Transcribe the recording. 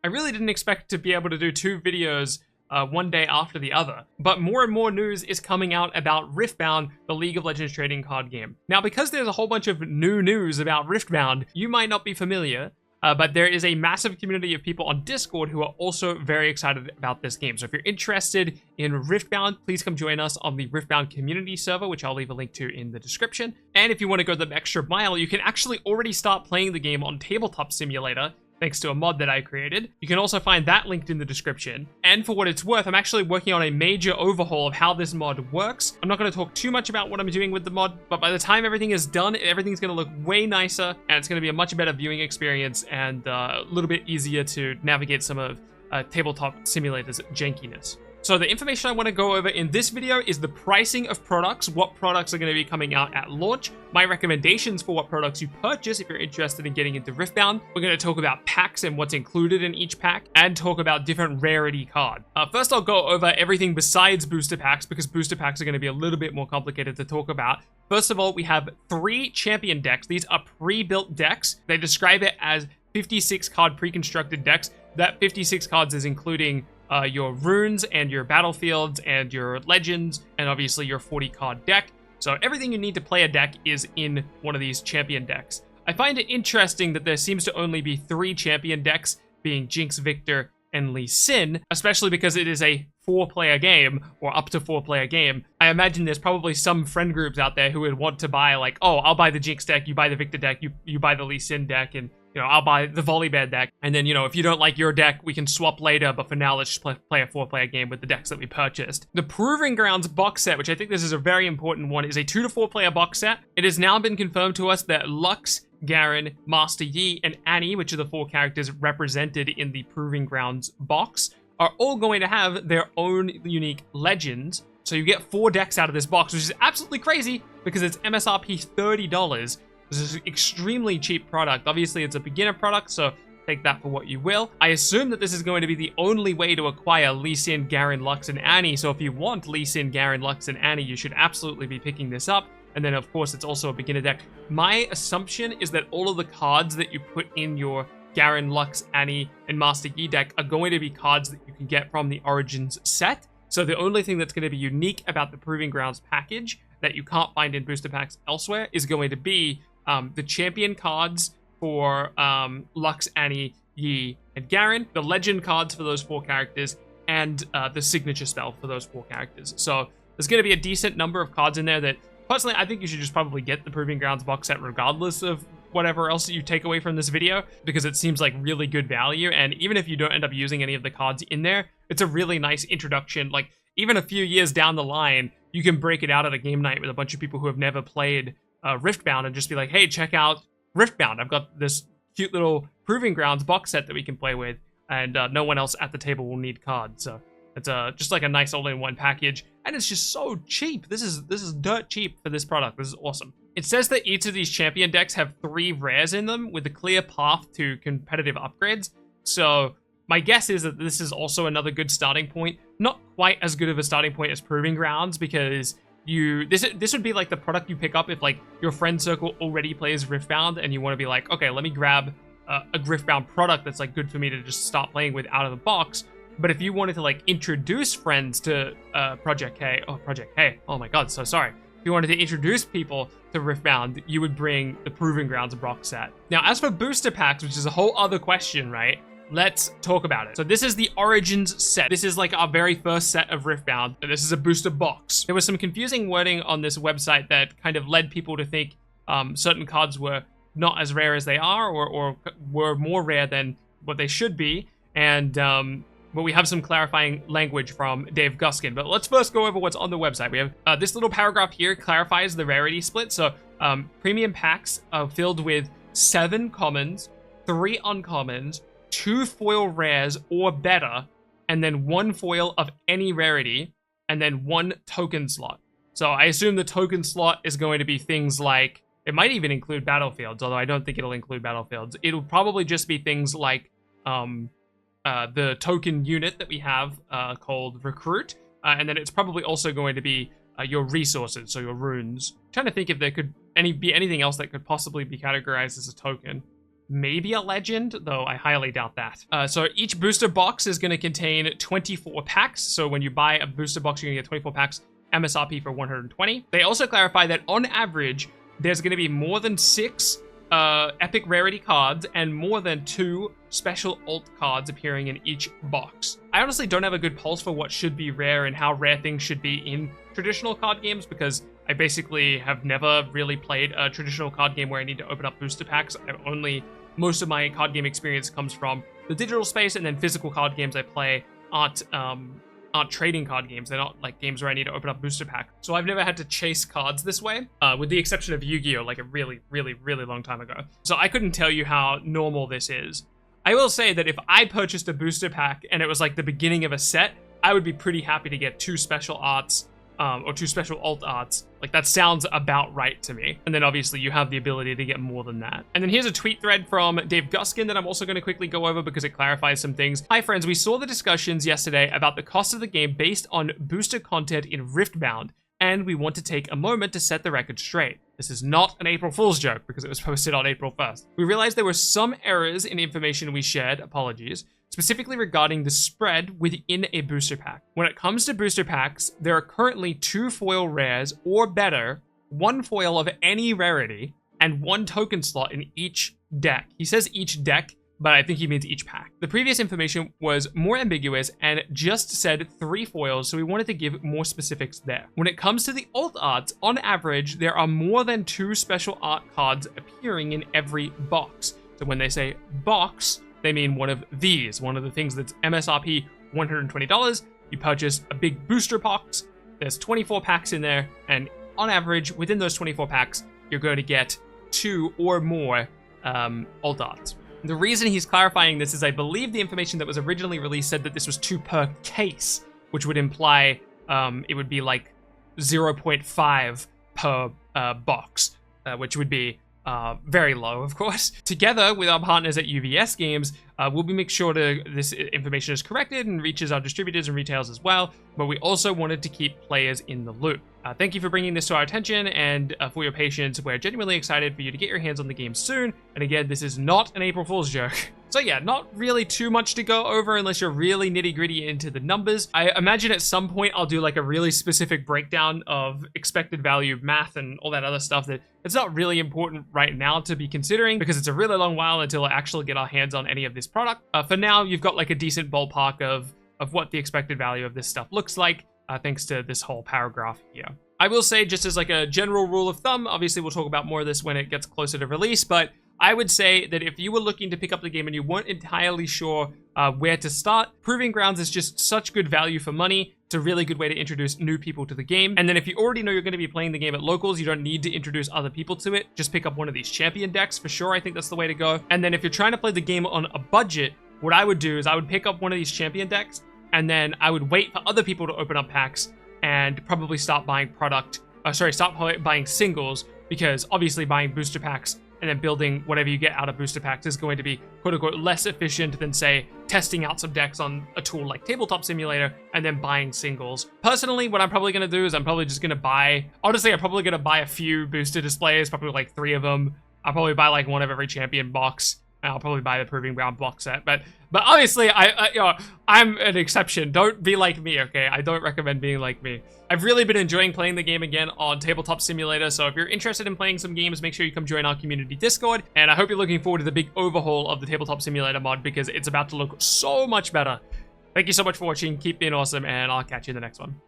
I really didn't expect to be able to do 2 videos one day after the other. But more and more news is coming out about Riftbound, the League of Legends trading card game. Now, because there's a whole bunch of new news about Riftbound, you might not be familiar, but there is a massive community of people on Discord who are also very excited about this game. So if you're interested in Riftbound, please come join us on the Riftbound community server, which I'll leave a link to in the description. And if you want to go the extra mile, you can actually already start playing the game on Tabletop Simulator, thanks to a mod that I created. You can also find that linked in the description. And for what it's worth, I'm actually working on a major overhaul of how this mod works. I'm not going to talk too much about what I'm doing with the mod, but by the time everything is done, everything's going to look way nicer, and it's going to be a much better viewing experience and a little bit easier to navigate some of Tabletop Simulator's jankiness. So the information I want to go over in this video is the pricing of products, what products are going to be coming out at launch, my recommendations for what products you purchase if you're interested in getting into Riftbound. We're going to talk about packs and what's included in each pack, and talk about different rarity cards. First, I'll go over everything besides booster packs, because booster packs are going to be a little bit more complicated to talk about. First of all, we have 3 champion decks. These are pre-built decks. They describe it as 56 card pre-constructed decks. That 56 cards is including your runes and your battlefields and your legends, and obviously your 40 card deck. So everything you need to play a deck is in one of these champion decks. I find it interesting that there seems to only be 3 champion decks, being Jinx, Victor, and Lee Sin, especially because it is a 4-player game, or up to 4-player game. I imagine there's probably some friend groups out there who would want to buy, like, oh, I'll buy the Jinx deck, you buy the Victor deck, you buy the Lee Sin deck, and I'll buy the Volibear deck, and then, if you don't like your deck, we can swap later, but for now, let's just play a 4-player game with the decks that we purchased. The Proving Grounds box set, which I think this is a very important one, is a 2 to 4-player box set. It has now been confirmed to us that Lux, Garen, Master Yi, and Annie, which are the 4 characters represented in the Proving Grounds box, are all going to have their own unique legends. So you get 4 decks out of this box, which is absolutely crazy, because it's MSRP $30. This is an extremely cheap product. Obviously, it's a beginner product, so take that for what you will. I assume that this is going to be the only way to acquire Lee Sin, Garen, Lux, and Annie, so if you want Lee Sin, Garen, Lux, and Annie, you should absolutely be picking this up. And then, of course, it's also a beginner deck. My assumption is that all of the cards that you put in your Garen, Lux, Annie, and Master Yi deck are going to be cards that you can get from the Origins set. So the only thing that's going to be unique about the Proving Grounds package that you can't find in booster packs elsewhere is going to be the champion cards for Lux, Annie, Yi, and Garen, the legend cards for those 4 characters, and the signature spell for those 4 characters. So there's going to be a decent number of cards in there that, personally, I think you should just probably get the Proving Grounds box set regardless of whatever else you take away from this video, because it seems like really good value, and even if you don't end up using any of the cards in there, it's a really nice introduction. Like, even a few years down the line, you can break it out at a game night with a bunch of people who have never played Riftbound and just be like, hey, check out Riftbound. I've got this cute little Proving Grounds box set that we can play with, and no one else at the table will need cards. So it's just like a nice all-in-one package, and it's just so cheap. This is dirt cheap for this product. This is awesome. It says that each of these champion decks have 3 rares in them with a clear path to competitive upgrades. So my guess is that this is also another good starting point. Not quite as good of a starting point as Proving Grounds, because this would be like the product you pick up if, like, your friend circle already plays Riftbound and you want to be like, okay, let me grab a Riftbound product that's like good for me to just start playing with out of the box. But if you wanted to, like, introduce friends to Project K, oh my god, so sorry. If you wanted to introduce people to Riftbound, you would bring the Proving Grounds box set. Now, as for booster packs, which is a whole other question, right? Let's talk about it. So this is the Origins set. This is like our very first set of Riftbound, and this is a booster box. There was some confusing wording on this website that kind of led people to think certain cards were not as rare as they are, or were more rare than what they should be. And but we have some clarifying language from Dave Guskin. But let's first go over what's on the website. We have this little paragraph here clarifies the rarity split. So premium packs are filled with 7 commons, 3 uncommons, 2 foil rares or better, and then 1 foil of any rarity, and then 1 token slot. So I assume the token slot is going to be things like, it might even include battlefields, although I don't think it'll include battlefields. It'll probably just be things like the token unit that we have called Recruit, and then it's probably also going to be your resources, so your runes. I'm trying to think if there could be anything else that could possibly be categorized as a token. maybe a legend, though I highly doubt that. So each booster box is going to contain 24 packs. So when you buy a booster box, you're going to get 24 packs, MSRP for 120. They also clarify that on average, there's going to be more than 6 epic rarity cards and more than 2 special alt cards appearing in each box. I honestly don't have a good pulse for what should be rare and how rare things should be in traditional card games, because I basically have never really played a traditional card game where I need to open up booster packs. Most of my card game experience comes from the digital space, and then physical card games I play aren't trading card games. They're not like games where I need to open up booster pack. So I've never had to chase cards this way, with the exception of Yu-Gi-Oh! Like a really, really, really long time ago. So I couldn't tell you how normal this is. I will say that if I purchased a booster pack and it was like the beginning of a set, I would be pretty happy to get 2 special arts, or 2 special alt arts. Like, that sounds about right to me. And then obviously you have the ability to get more than that. And then here's a tweet thread from Dave Guskin that I'm also going to quickly go over because it clarifies some things. Hi friends, we saw the discussions yesterday about the cost of the game based on booster content in Riftbound, and we want to take a moment to set the record straight. This is not an April Fool's joke because it was posted on April 1st. We realized there were some errors in information we shared, apologies, specifically regarding the spread within a booster pack. When it comes to booster packs, there are currently 2 foil rares or better, 1 foil of any rarity, and 1 token slot in each deck. He says each deck, but I think he means each pack. The previous information was more ambiguous and just said 3 foils, so we wanted to give more specifics there. When it comes to the alt arts, on average, there are more than 2 special art cards appearing in every box. So when they say box, they mean one of these, one of the things that's MSRP $120. You purchase a big booster box, there's 24 packs in there, and on average, within those 24 packs, you're going to get 2 or more alt arts. The reason he's clarifying this is I believe the information that was originally released said that this was 2 per case, which would imply it would be like 0.5 per box, which would be very low, of course. Together with our partners at UVS Games, we'll make sure this information is corrected and reaches our distributors and retailers as well, but we also wanted to keep players in the loop. Thank you for bringing this to our attention and for your patience. We're genuinely excited for you to get your hands on the game soon. And again, this is not an April Fool's joke. So yeah, not really too much to go over unless you're really nitty gritty into the numbers. I imagine at some point I'll do like a really specific breakdown of expected value math and all that other stuff that it's not really important right now to be considering because it's a really long while until I actually get our hands on any of this product. For now, you've got like a decent ballpark of what the expected value of this stuff looks like. Thanks to this whole paragraph here. I will say, just as like a general rule of thumb, obviously we'll talk about more of this when it gets closer to release, but I would say that if you were looking to pick up the game and you weren't entirely sure where to start, Proving Grounds is just such good value for money. It's a really good way to introduce new people to the game. And then if you already know you're going to be playing the game at locals, you don't need to introduce other people to it. Just pick up one of these champion decks for sure. I think that's the way to go. And then if you're trying to play the game on a budget, what I would do is I would pick up one of these champion decks, and then I would wait for other people to open up packs and probably stop buying buying singles, because obviously buying booster packs and then building whatever you get out of booster packs is going to be quote-unquote less efficient than, say, testing out some decks on a tool like Tabletop Simulator and then buying singles. Personally, what I'm probably going to do is I'm probably just going to buy, honestly, I'm probably going to buy a few booster displays, probably like 3 of them. I'll probably buy like one of every champion box. I'll probably buy the Proving Ground box set, but obviously, I'm an exception. Don't be like me, okay? I don't recommend being like me. I've really been enjoying playing the game again on Tabletop Simulator, so if you're interested in playing some games, make sure you come join our community Discord, and I hope you're looking forward to the big overhaul of the Tabletop Simulator mod, because it's about to look so much better. Thank you so much for watching, keep being awesome, and I'll catch you in the next one.